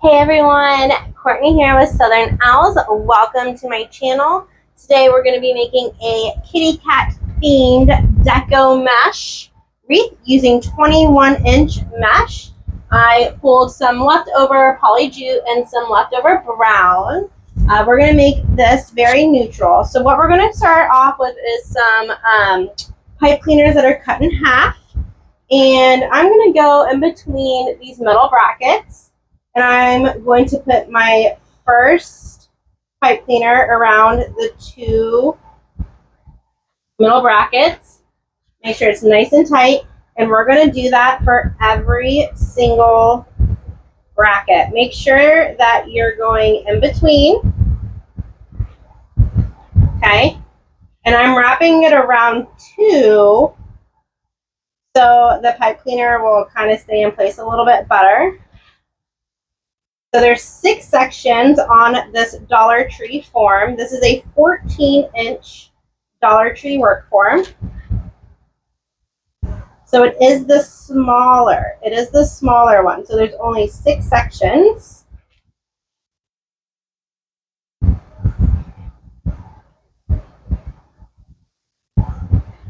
Hey everyone, Courtney here with Southern Owls. Welcome to my channel. Today we're going to be making a kitty cat themed deco mesh wreath using 21-inch mesh. I pulled some leftover poly jute and some leftover brown. We're going to make this very neutral. So what we're going to start off with is some pipe cleaners that are cut in half. And I'm going to go in between these metal brackets. And I'm going to put my first pipe cleaner around the two middle brackets. Make sure it's nice and tight. And we're going to do that for every single bracket. Make sure that you're going in between. Okay. And I'm wrapping it around two so the pipe cleaner will kind of stay in place a little bit better. So there's 6 sections on this Dollar Tree form. This is a 14-inch Dollar Tree work form. So it is the smaller. It is the smaller one. So there's only 6 sections.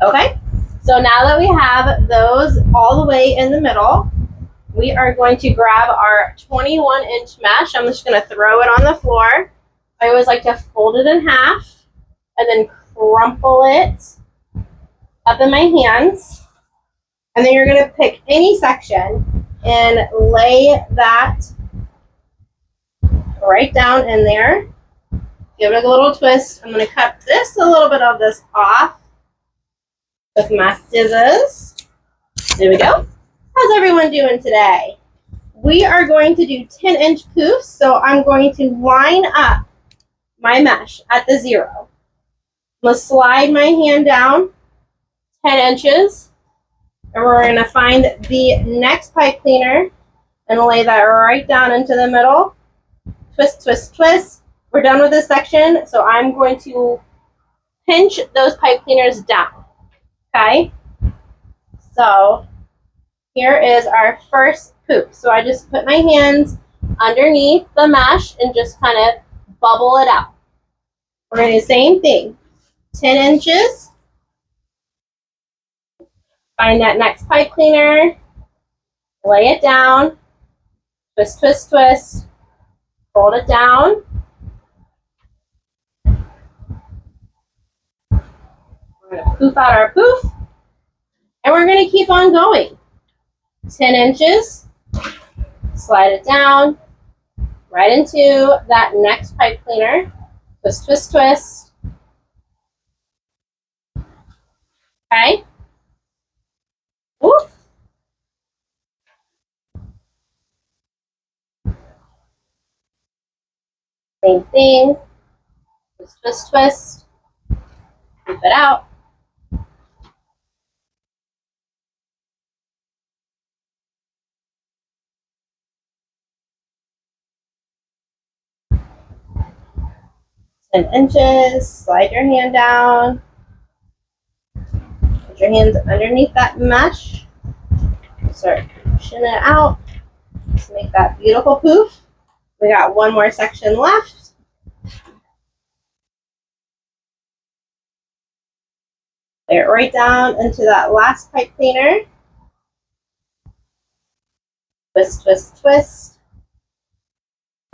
Okay. So now that we have those all the way in the middle, we are going to grab our 21-inch mesh. I'm just going to throw it on the floor. I always like to fold it in half and then crumple it up in my hands. And then you're going to pick any section and lay that right down in there. Give it a little twist. I'm going to cut a little bit of this off with my scissors. There we go. How's everyone doing today? We are going to do 10-inch poofs, so I'm going to line up my mesh at the 0. I'm going to slide my hand down 10 inches, and we're going to find the next pipe cleaner and lay that right down into the middle. Twist, twist, twist. We're done with this section, so I'm going to pinch those pipe cleaners down. Okay? So here is our first poof. So I just put my hands underneath the mesh and just kind of bubble it out. We're going to do the same thing. 10 inches. Find that next pipe cleaner. Lay it down. Twist, twist, twist. Fold it down. We're going to poof out our poof. And we're going to keep on going. 10 inches. Slide it down. Right into that next pipe cleaner. Twist, twist, twist. Okay. Whoop. Same thing. Twist, twist, twist. Keep it out. Inches, slide your hand down, put your hands underneath that mesh, start pushing it out to make that beautiful poof. We got one more section left. Lay it right down into that last pipe cleaner. Twist, twist, twist.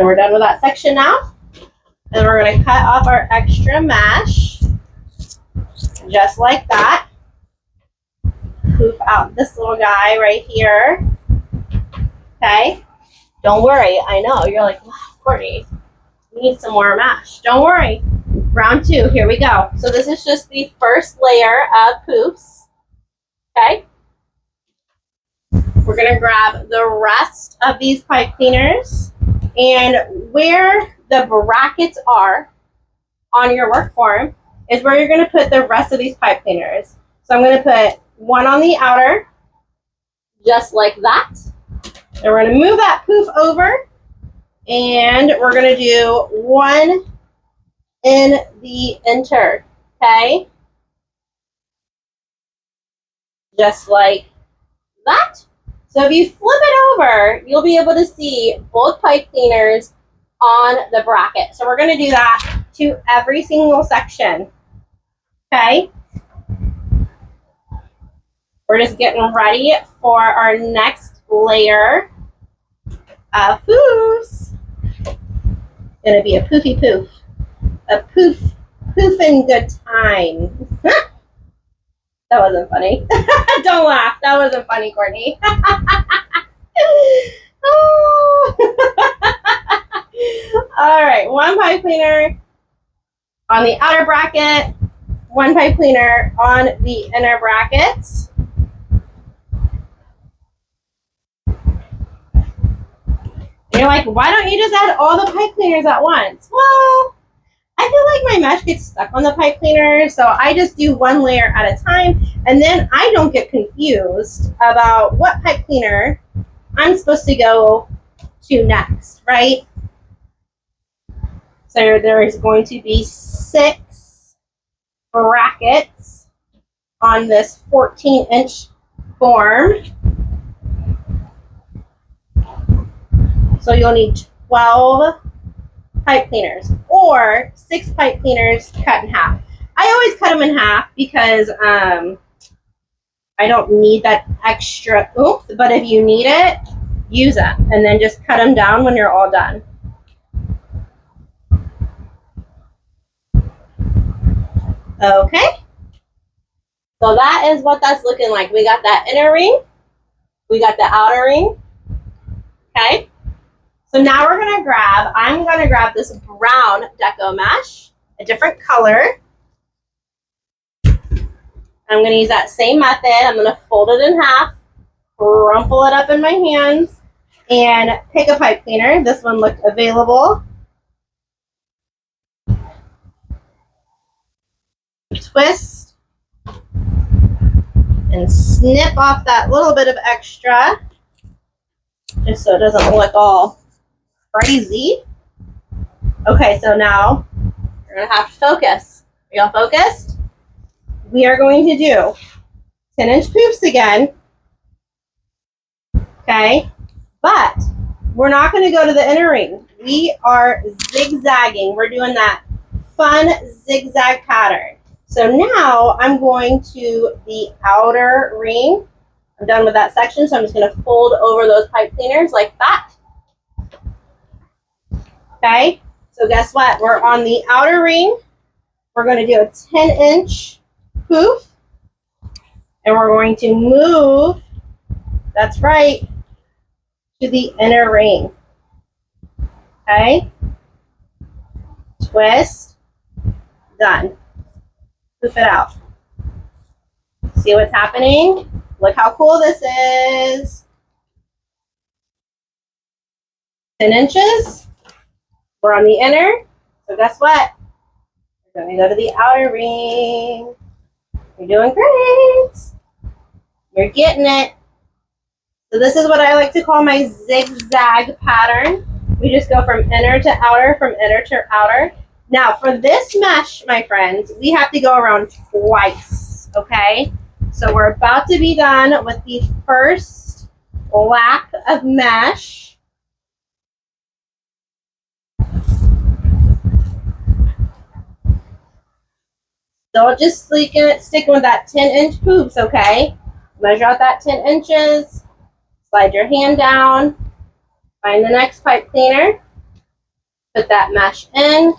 And we're done with that section now. And we're going to cut off our extra mesh, just like that. Poof out this little guy right here. Okay? Don't worry. I know. You're like, wow, Courtney, we need some more mesh. Don't worry. Round 2. Here we go. So this is just the first layer of poofs. Okay? We're going to grab the rest of these pipe cleaners, and where the brackets are on your work form is where you're going to put the rest of these pipe cleaners. So I'm going to put one on the outer, just like that. And we're going to move that poof over, and we're going to do one in the inter, okay? Just like that. So if you flip it over, you'll be able to see both pipe cleaners on the bracket. So we're going to do that to every single section. Okay? We're just getting ready for our next layer of poofs. Gonna be a poofy poof. A poofing good time. That wasn't funny. Don't laugh. That wasn't funny, Courtney. Oh. All right, one pipe cleaner on the outer bracket, one pipe cleaner on the inner brackets. And you're like, why don't you just add all the pipe cleaners at once? Well, I feel like my mesh gets stuck on the pipe cleaner, so I just do one layer at a time, and then I don't get confused about what pipe cleaner I'm supposed to go to next, right? So there is going to be 6 brackets on this 14-inch form. So you'll need 12 pipe cleaners or 6 pipe cleaners cut in half. I always cut them in half because I don't need that extra oomph, but if you need it, use them and then just cut them down when you're all done. Okay, so that is what that's looking like. We got that inner ring, we got the outer ring. Okay, so now I'm gonna grab this brown Deco mesh, a different color. I'm gonna use that same method. I'm gonna fold it in half, crumple it up in my hands, and pick a pipe cleaner. This one looked available. Twist and snip off that little bit of extra, just so it doesn't look all crazy. Okay, so now you're gonna have to focus. Are y'all focused? We are going to do 10-inch poofs again. Okay, but we're not going to go to the inner ring. We are zigzagging. We're doing that fun zigzag pattern. So now I'm going to the outer ring. I'm done with that section, so I'm just going to fold over those pipe cleaners like that. Okay, so guess what? We're on the outer ring. We're going to do a 10-inch poof, and we're going to move, that's right, to the inner ring. Okay, twist, done. Poof it out. See what's happening? Look how cool this is. 10 inches. We're on the inner. So guess what? We're going to go to the outer ring. You're doing great. You're getting it. So this is what I like to call my zigzag pattern. We just go from inner to outer, from inner to outer. Now for this mesh, my friends, we have to go around twice, okay? So we're about to be done with the first lap of mesh. Don't just stick with that 10-inch poops, okay? Measure out that 10 inches. Slide your hand down. Find the next pipe cleaner. Put that mesh in.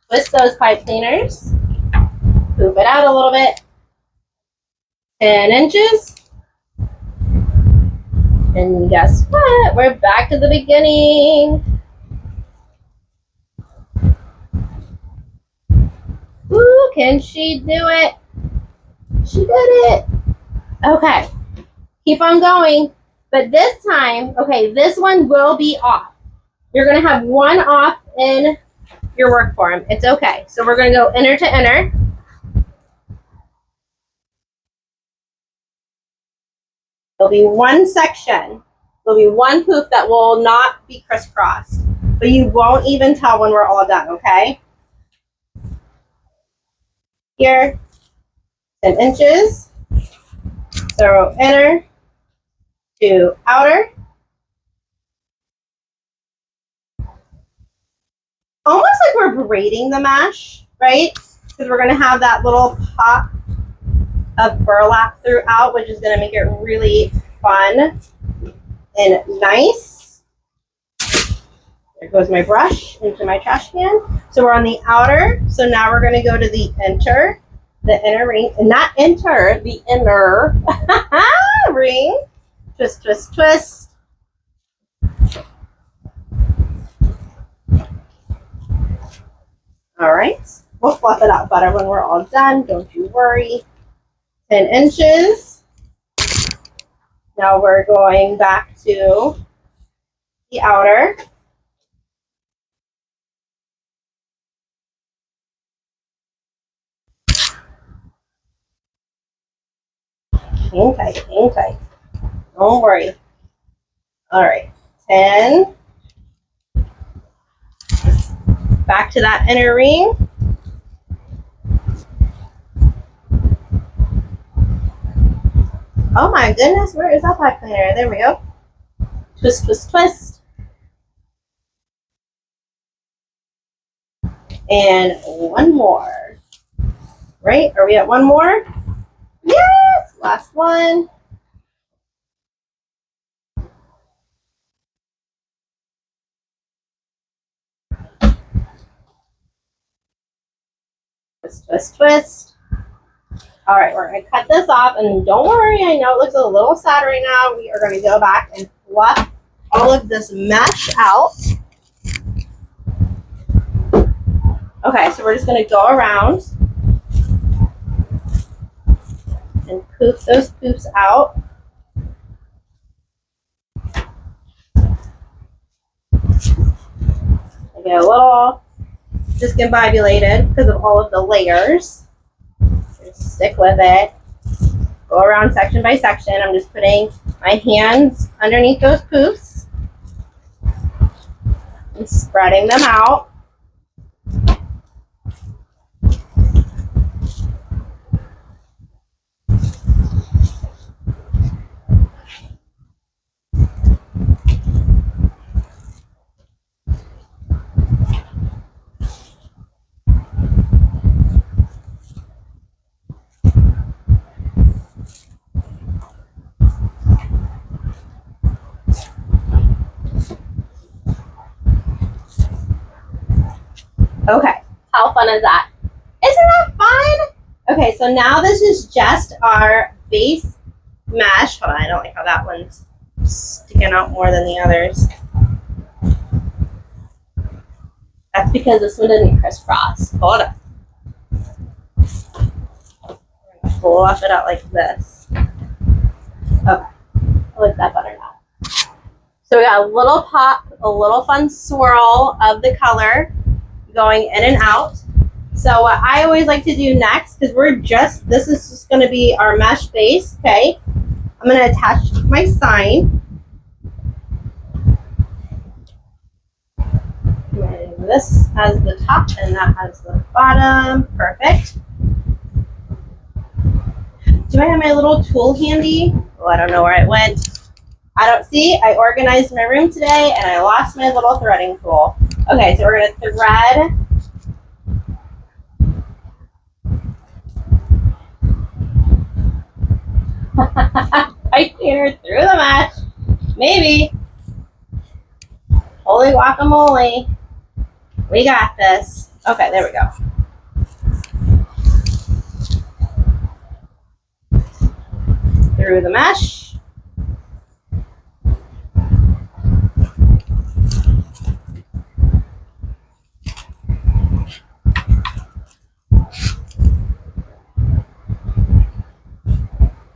Twist those pipe cleaners. Move it out a little bit. 10 inches. And guess what? We're back to the beginning. Ooh, can she do it? She did it. Okay. Keep on going. But this time, okay, this one will be off. You're going to have one off in your work form. It's okay. So we're going to go inner to inner. There'll be one section. There'll be one poof that will not be crisscrossed. But you won't even tell when we're all done, okay? Here, 10 inches. So inner to outer. Almost like we're braiding the mesh, right? Because we're going to have that little pop of burlap throughout, which is going to make it really fun and nice. There goes my brush into my trash can. So we're on the outer. So now we're going to go to the inner ring, and not enter, the inner ring. Twist, twist, twist. All right, we'll fluff it out better when we're all done. Don't you worry. 10 inches. Now we're going back to the outer. Hang tight, hang tight. Don't worry. All right, 10. Back to that inner ring. Oh my goodness, where is that pipe cleaner? There we go. Twist, twist, twist. And one more. Right? Are we at one more? Yes! Last one. Twist, twist, twist. All right, we're going to cut this off. And don't worry, I know it looks a little sad right now. We are going to go back and fluff all of this mesh out. Okay, so we're just going to go around and poof those poofs out. I get a little discombobulated because of all of the layers. Just stick with it. Go around section by section. I'm just putting my hands underneath those poofs and spreading them out. Okay, how fun is that? Isn't that fun? Okay, so now this is just our base mesh. Hold on, I don't like how that one's sticking out more than the others. That's because this one didn't crisscross. Hold up. Fluff it out like this. Okay, I like that better now. So we got a little pop, a little fun swirl of the color going in and out. So what I always like to do next, because this is just going to be our mesh base, okay? I'm going to attach my sign. And this has the top and that has the bottom. Perfect. Do I have my little tool handy? Oh, I don't know where it went. I don't see. I organized my room today and I lost my little threading tool. Okay, so we're going to thread. Pipe cleaner through the mesh. Maybe. Holy guacamole. We got this. Okay, there we go. Through the mesh.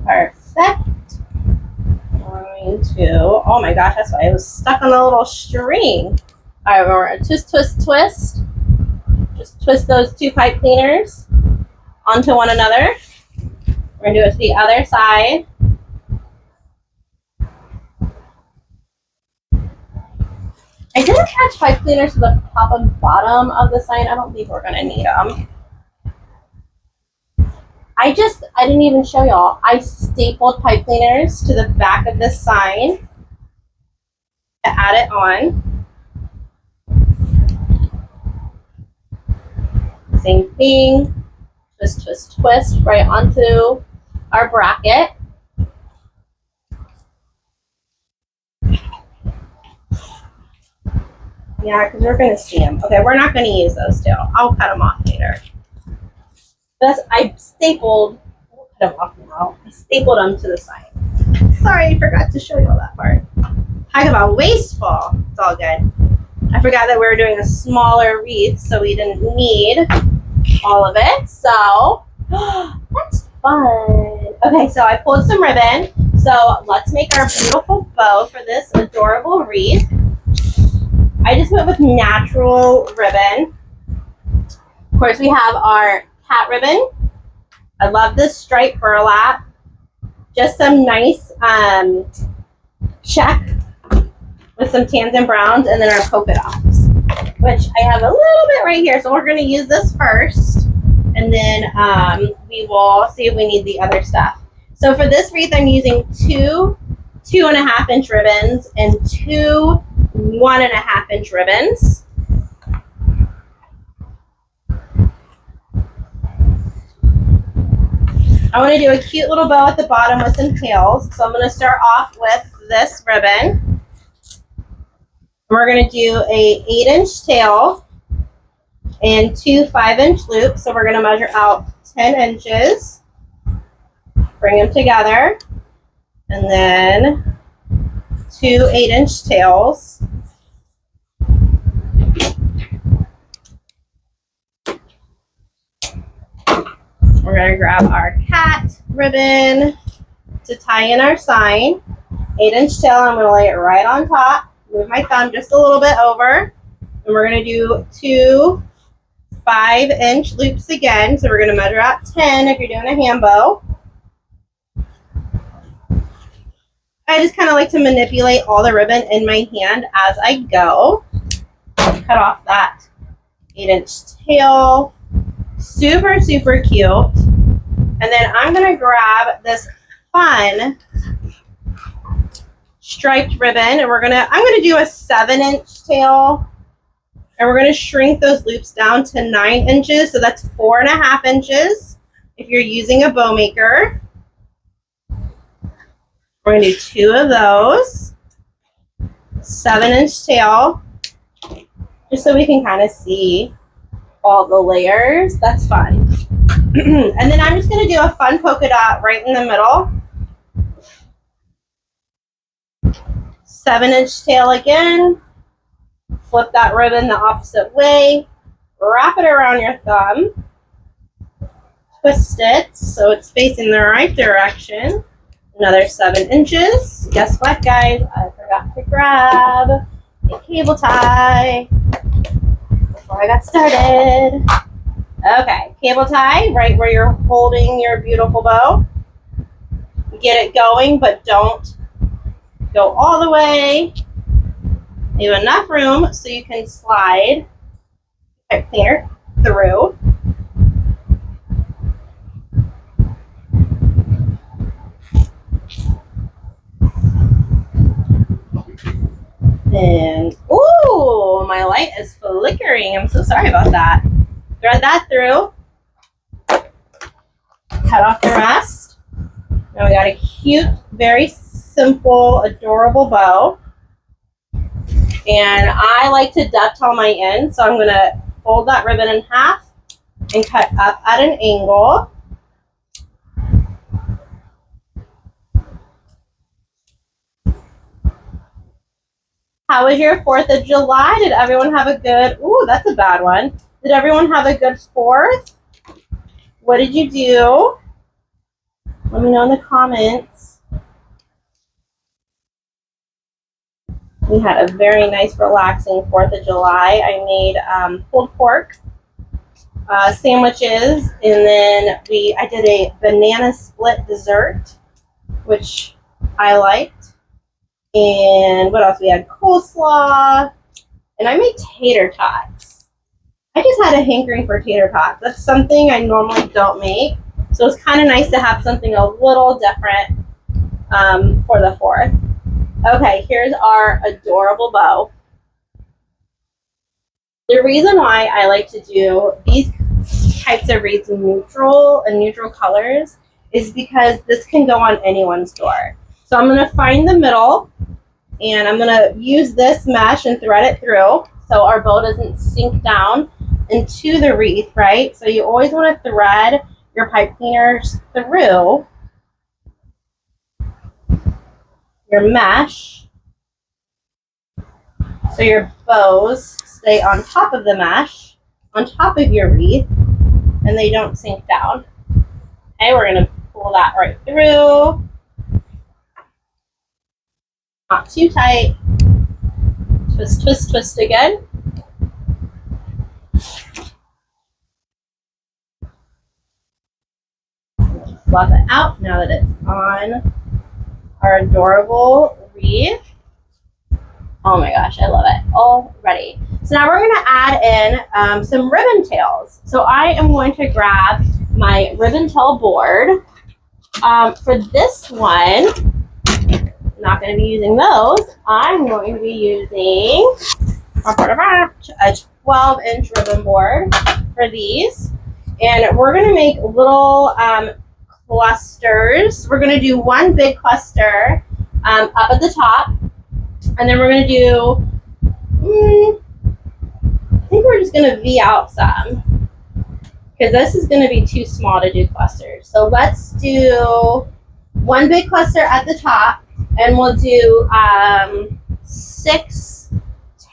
Perfect. Going to, oh my gosh, that's why I was stuck on the little string. All right, we're going to twist, twist, twist. Just twist those two pipe cleaners onto one another. We're going to do it to the other side. I did attach pipe cleaners to the top and bottom of the sign. I don't think we're going to need them. I didn't even show y'all. I stapled pipe cleaners to the back of this sign to add it on. Same thing. Twist, twist, twist right onto our bracket. Yeah, because we're going to see them. Okay, we're not going to use those still. I'll cut them off later. I stapled, I'll cut them off now. I stapled them to the side. Sorry, I forgot to show you all that part. Talk about wasteful. It's all good. I forgot that we were doing a smaller wreath, so we didn't need all of it. So, that's fun. Okay, so I pulled some ribbon. So let's make our beautiful bow for this adorable wreath. I just went with natural ribbon. Of course, we have our cat ribbon. I love this stripe burlap. Just some nice check with some tans and browns, and then our polka dots, which I have a little bit right here. So we're going to use this first, and then we will see if we need the other stuff. So for this wreath, I'm using two 2.5-inch ribbons and two 1.5-inch ribbons. I want to do a cute little bow at the bottom with some tails. So I'm going to start off with this ribbon. We're going to do a 8-inch tail and two 5-inch loops. So we're going to measure out 10 inches. Bring them together. And then two 8-inch tails. We're going to grab our cat ribbon to tie in our sign. 8-inch tail, I'm going to lay it right on top. Move my thumb just a little bit over. And we're going to do two 5-inch loops again. So we're going to measure out 10 if you're doing a hand bow. I just kind of like to manipulate all the ribbon in my hand as I go. Cut off that 8-inch tail. Super, super cute. And then I'm going to grab this fun striped ribbon, and I'm going to do a 7-inch tail, and we're going to shrink those loops down to 9 inches. So that's 4.5 inches if you're using a bow maker. We're going to do two of those. 7-inch tail, just so we can kind of see all the layers. That's fun. And then I'm just going to do a fun polka dot right in the middle. 7-inch tail again. Flip that ribbon the opposite way. Wrap it around your thumb. Twist it so it's facing the right direction. Another 7 inches. Guess what, guys? I forgot to grab a cable tie before I got started. Okay, cable tie right where you're holding your beautiful bow. Get it going, but don't go all the way. Leave enough room so you can slide pipe cleaner through. And, ooh, my light is flickering. I'm so sorry about that. Thread that through. Cut off the rest. Now we got a cute, very simple, adorable bow. And I like to dovetail my end, so I'm going to fold that ribbon in half and cut up at an angle. How was your 4th of July? Did everyone have a good, ooh, that's a bad one. Did everyone have a good 4th? What did you do? Let me know in the comments. We had a very nice, relaxing 4th of July. I made pulled pork sandwiches, and then I did a banana split dessert, which I liked. And what else? We had coleslaw, and I made tater tots. I just had a hankering for tater tots. That's something I normally don't make. So it's kind of nice to have something a little different for the 4th. Okay, here's our adorable bow. The reason why I like to do these types of wreaths in neutral colors is because this can go on anyone's door. So I'm going to find the middle, and I'm going to use this mesh and thread it through so our bow doesn't sink down into the wreath, right? So you always want to thread your pipe cleaners through your mesh so your bows stay on top of the mesh, on top of your wreath, and they don't sink down. Okay, we're going to pull that right through. Not too tight. Twist, twist, twist again. Fluff it out now that it's on our adorable wreath. Oh my gosh, I love it already. So now we're going to add in some ribbon tails. So I am going to grab my ribbon tail board. For this one, I'm not going to be using those. I'm going to be using a 12-inch ribbon board for these. And we're going to make little clusters. We're going to do one big cluster up at the top. And then we're going to do, I think we're just going to V out some, because this is going to be too small to do clusters. So let's do one big cluster at the top, and we'll do 6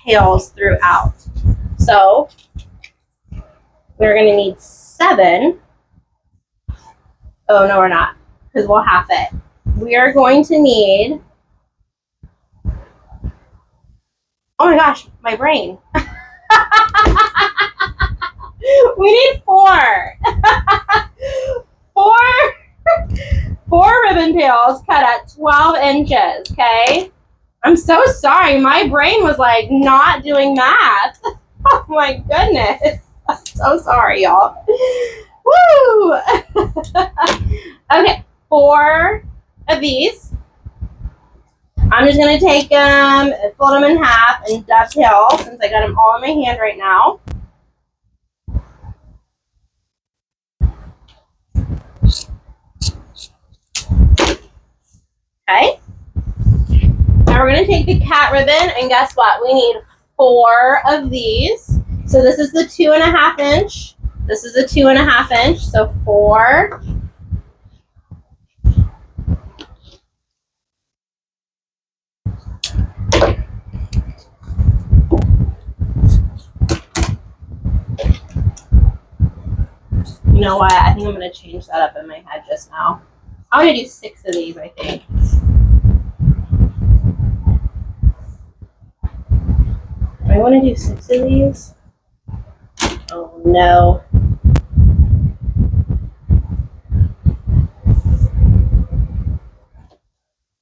tails throughout. So we're going to need 7. Oh, no, we're not, because we'll half it. We are going to need, oh my gosh, my brain. We need 4. 4 ribbon tails cut at 12 inches, okay? I'm so sorry. My brain was like not doing math. Oh my goodness. I'm so sorry, y'all. Woo! Okay, 4 of these. I'm just going to take them, fold them in half, and dovetail, since I got them all in my hand right now. Okay. Now we're going to take the cat ribbon, and guess what? We need 4 of these. So this is the 2.5 inch. This is a 2.5 inch, so 4. You know what? I think I'm going to change that up in my head just now. I'm going to do 6 of these, I think. I want to do 6 of these. Oh no.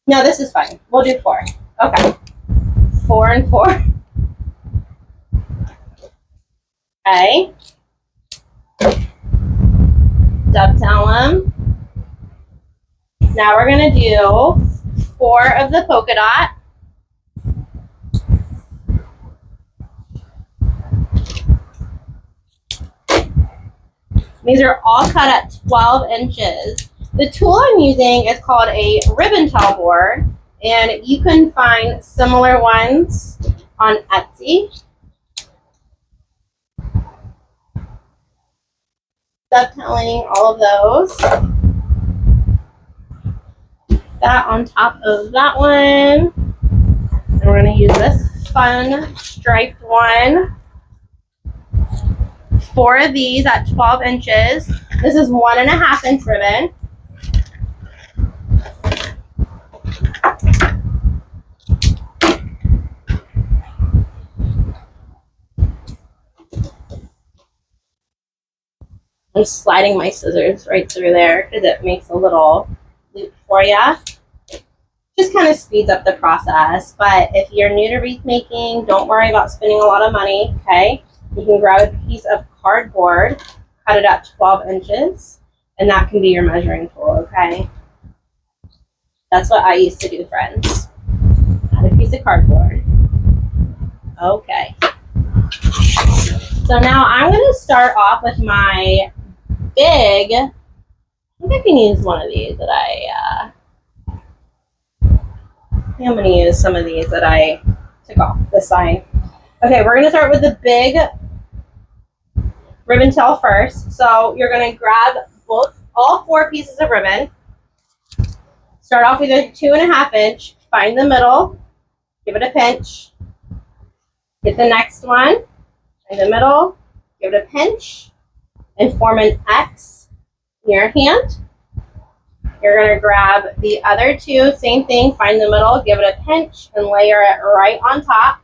No, this is fine. We'll do 4. Okay. 4 and 4. Okay. Dovetail them. Now we're going to do 4 of the polka dot. These are all cut at 12 inches. The tool I'm using is called a ribbon tail board, and you can find similar ones on Etsy. Dovetailing all of those. That on top of that one. And we're going to use this fun striped one. 4 of these at 12 inches. This is 1.5 inch ribbon. I'm sliding my scissors right through there because it makes a little loop for you. Just kind of speeds up the process. But if you're new to wreath making, don't worry about spending a lot of money, okay? You can grab a piece of cardboard, cut it at 12 inches, And that can be your measuring tool, okay? That's what I used to do, friends. Add a piece of cardboard. Okay. So now I'm going to start off with my big, I think I can use one of these that I think I'm going to use some of these that I took off this side. Okay, we're going to start with the big ribbon tail first. So you're going to grab all 4 pieces of ribbon. Start off with a 2.5 inch, find the middle, give it a pinch. Get the next one, find the middle, give it a pinch, and form an X in your hand. You're going to grab the other 2, same thing, find the middle, give it a pinch, and layer it right on top.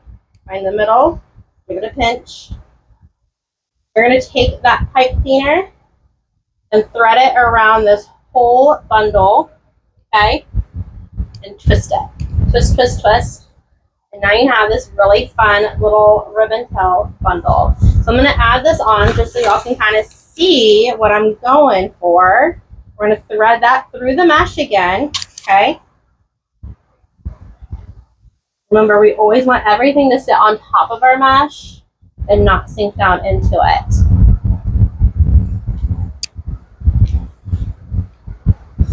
Find the middle, give it a pinch. You're going to take that pipe cleaner and thread it around this whole bundle, okay? And twist it. Twist, twist, twist. And now you have this really fun little ribbon tail bundle. So I'm going to add this on just so y'all can kind of see what I'm going for. We're going to thread that through the mesh again, okay? Remember, we always want everything to sit on top of our mesh and not sink down into it.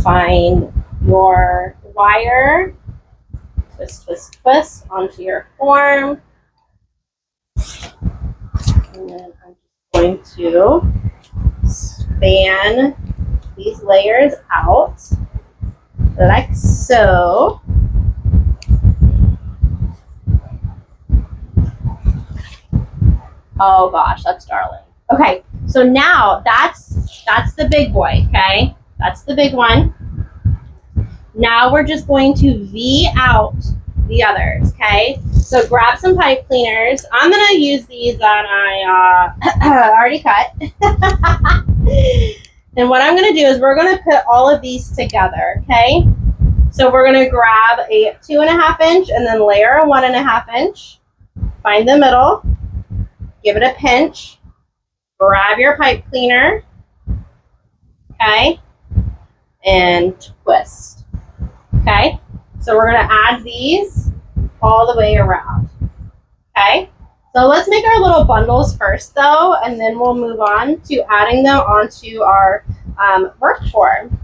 Find your wire, twist, twist, twist onto your form. And then I'm just going to span these layers out like so. Oh gosh, that's darling. Okay, so now that's the big boy, okay? That's the big one. Now we're just going to V out the others, okay? So grab some pipe cleaners. I'm gonna use these that I already cut. And what I'm gonna do is we're gonna put all of these together, okay? So we're gonna grab a 2.5 inch and then layer a 1.5 inch. Find the middle, give it a pinch, grab your pipe cleaner, okay? And twist, okay? So we're gonna add these all the way around, okay? So let's make our little bundles first though, and then we'll move on to adding them onto our work form.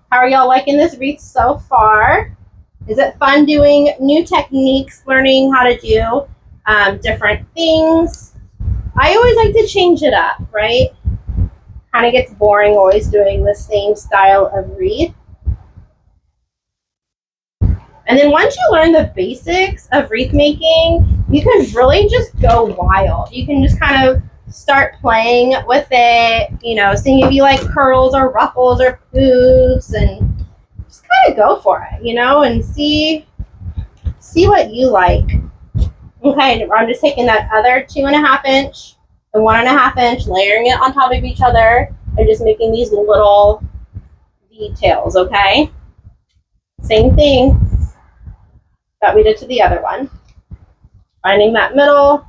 How are y'all liking this wreath so far? Is it fun doing new techniques, learning how to do different things? I always like to change it up, right? Kind of gets boring always doing the same style of wreath. And then once you learn the basics of wreath making, you can really just go wild. You can just kind of start playing with it, you know, seeing if you like curls or ruffles or poofs, and just kind of go for it, you know, and see what you like. Okay, I'm just taking that other 2.5 inch and 1.5 inch, layering it on top of each other, and just making these little details, okay? Same thing that we did to the other one. Finding that middle.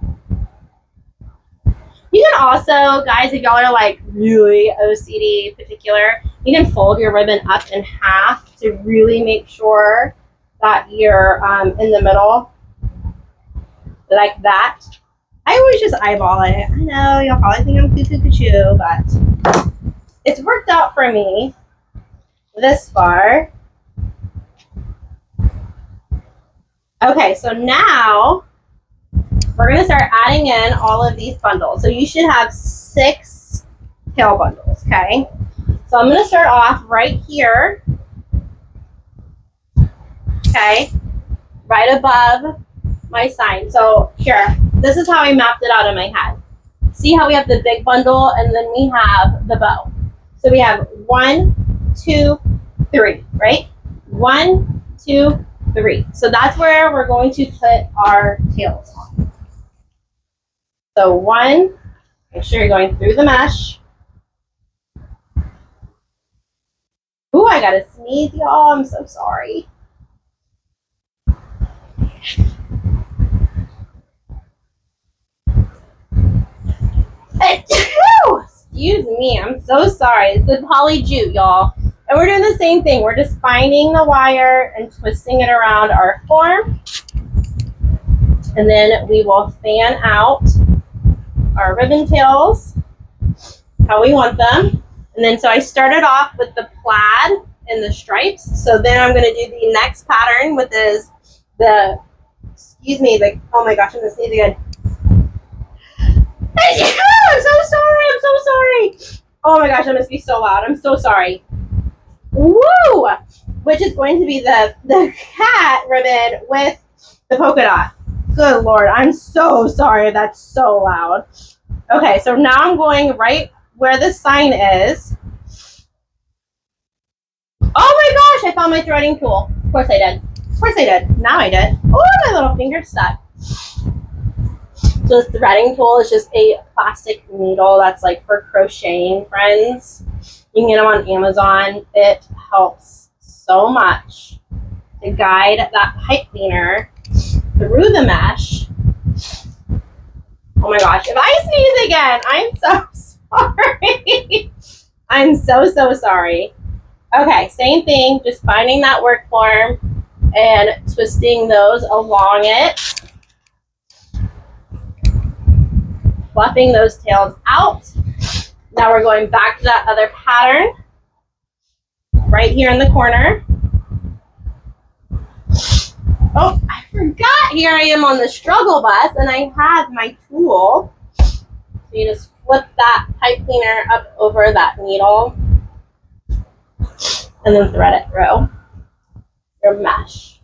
You can also, guys, if y'all are like really OCD particular, you can fold your ribbon up in half to really make sure that you're in the middle, like that. I always just eyeball it. I know y'all probably think I'm cuckoo, but it's worked out for me this far. Okay, so now we're going to start adding in all of these bundles. So you should have 6 tail bundles, okay? So I'm going to start off right here, okay, right above my sign. So here, this is how I mapped it out in my head. See how we have the big bundle and then we have the bow. So we have 1, 2, 3, right? 1, 2, 3. So that's where we're going to put our tails on. So 1, make sure you're going through the mesh. Ooh, I gotta sneeze, y'all. I'm so sorry. excuse me. I'm so sorry. It's a poly jute, y'all. And we're doing the same thing. We're just binding the wire and twisting it around our form. And then we will fan out our ribbon tails how we want them. And then so I started off with the plaid and the stripes. So then I'm going to do the next pattern, which is the, excuse me, the, oh my gosh, I'm going to sneeze again. I'm so sorry. I'm so sorry. Oh my gosh, that must be so loud. I'm so sorry. Woo! Which is going to be the cat ribbon with the polka dot. Good Lord, I'm so sorry. That's so loud. Okay, so now I'm going right where the sign is. Oh my gosh, I found my threading tool. Of course I did. Of course I did. Now I did. Oh, my little finger stuck. So this threading tool is just a plastic needle that's like for crocheting, friends. You can get them on Amazon. It helps so much to guide that pipe cleaner through the mesh. Oh my gosh, if I sneeze again, I'm so sorry. I'm so sorry. Okay, same thing, just finding that work form and twisting those along it. Fluffing those tails out. Now we're going back to that other pattern right here in the corner. Oh, I forgot. Here I am on the struggle bus and I have my tool. So you just flip that pipe cleaner up over that needle and then thread it through your mesh.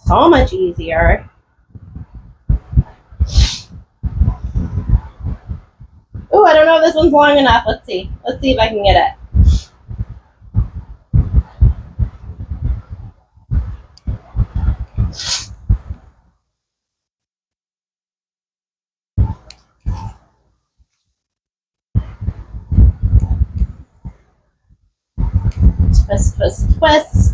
So much easier. Oh, I don't know if this one's long enough. Let's see. Let's see if I can get it. Twist, twist, twist.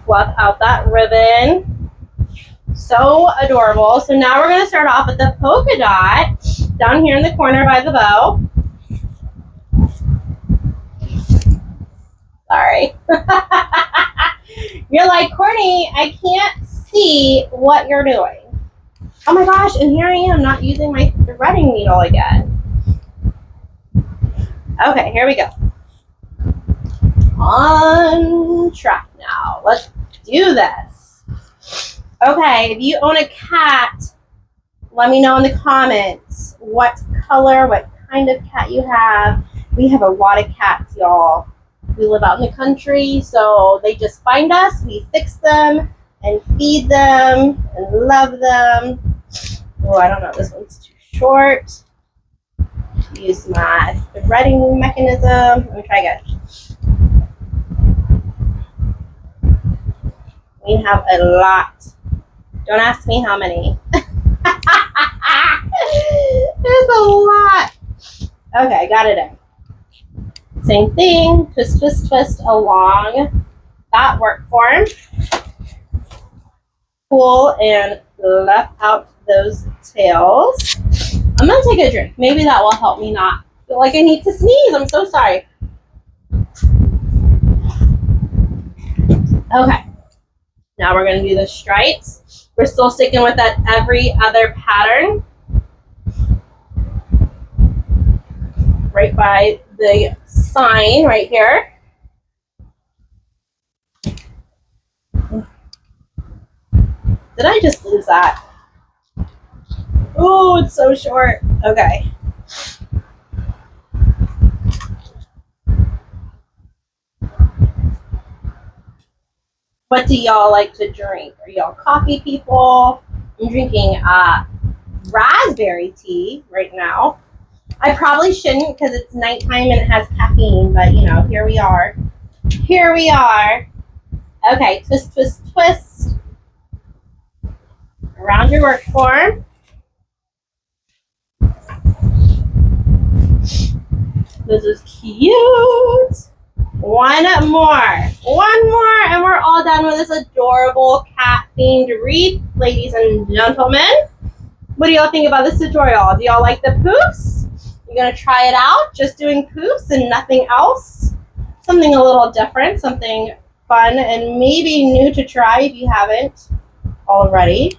Fluff out that ribbon. So adorable. So now we're going to start off with the polka dot down here in the corner by the bow. Sorry. You're like, Courtney, I can't see what you're doing. Oh my gosh, and here I am not using my threading needle again. Okay, here we go. On track now. Let's do this. Okay, if you own a cat, let me know in the comments what color, what kind of cat you have. We have a lot of cats, y'all. We live out in the country, so they just find us, we fix them and feed them and love them. Oh, I don't know, this one's too short. Use my threading mechanism. Let me try again. We have a lot. Don't ask me how many. There's a lot. Okay, got it in. Same thing, twist, twist, twist along that work form. Pull and left out those tails. I'm gonna take a drink. Maybe that will help me not feel like I need to sneeze. I'm so sorry. Okay, now we're gonna do the stripes. We're still sticking with that every other pattern. Right by the sign right here. Did I just lose that? Oh, it's so short. Okay. What do y'all like to drink? Are y'all coffee people? I'm drinking raspberry tea right now. I probably shouldn't because it's nighttime and it has caffeine, but you know, here we are. Here we are. Okay, twist, twist, twist. Around your work form. This is cute. One more, and we're all done with this adorable cat-themed wreath, ladies and gentlemen. What do y'all think about this tutorial? Do y'all like the poofs? You're gonna try it out, just doing poofs and nothing else? Something a little different, something fun and maybe new to try if you haven't already.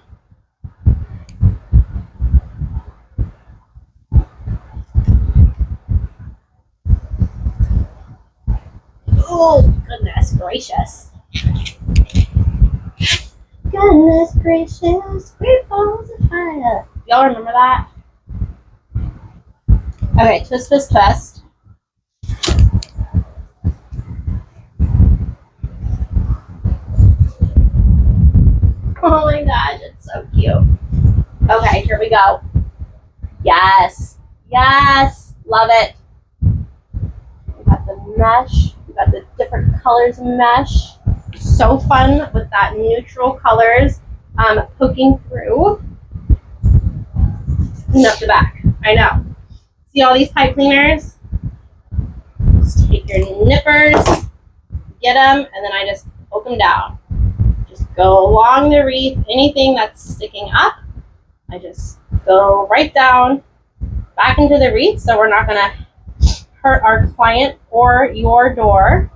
Oh, goodness gracious. Goodness gracious, great balls of fire. Y'all remember that? Okay, twist, twist, twist. Oh my gosh, it's so cute. Okay, here we go. Yes, yes, love it. We got the mesh, we got the different colors of mesh. So fun with that neutral colors poking through. And up the back, I know. See all these pipe cleaners? Just take your nippers, get them, and then I just poke them down. Just go along the wreath, anything that's sticking up, I just go right down, back into the wreath, so we're not gonna hurt our client or your door.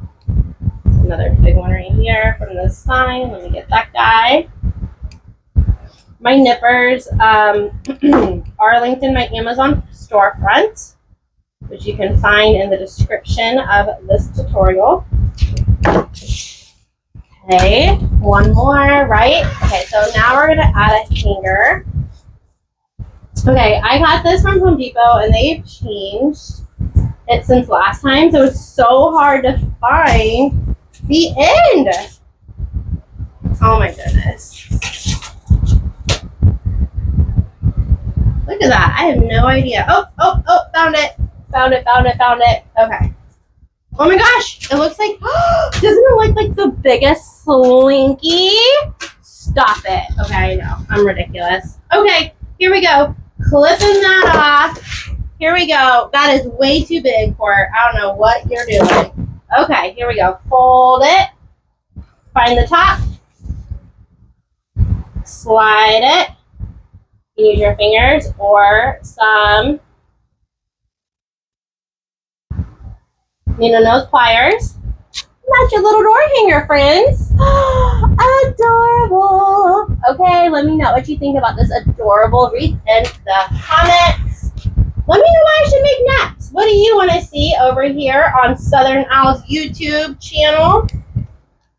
Another big one right here from the sign. Let me get that guy. My nippers are linked in my Amazon storefront, which you can find in the description of this tutorial. Okay, one more, right? Okay, so now we're gonna add a hanger. Okay, I got this from Home Depot and they've changed it since last time, so it's so hard to find the end. Oh my goodness. Look at that. I have no idea. Oh, found it. Found it. Okay. Oh my gosh. It looks like, doesn't it look like the biggest slinky? Stop it. Okay, I know. I'm ridiculous. Okay, here we go. Clipping that off. Here we go. That is way too big for, I don't know what you're doing. Okay, here we go. Fold it. Find the top. Slide it. You can use your fingers or some nose pliers. That's your little door hanger, friends. Adorable. Okay, let me know what you think about this adorable wreath in the comments. Let me know what I should make next. What do you want to see over here on Southern Owl's YouTube channel?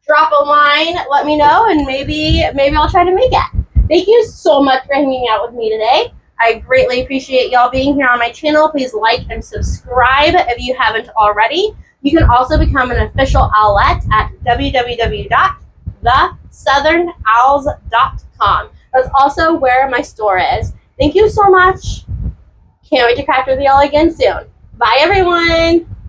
Drop a line, let me know, and maybe I'll try to make it. Thank you so much for hanging out with me today. I greatly appreciate y'all being here on my channel. Please like and subscribe if you haven't already. You can also become an official Owlet at www.thesouthernowls.com. That's also where my store is. Thank you so much. Can't wait to craft with y'all again soon. Bye, everyone.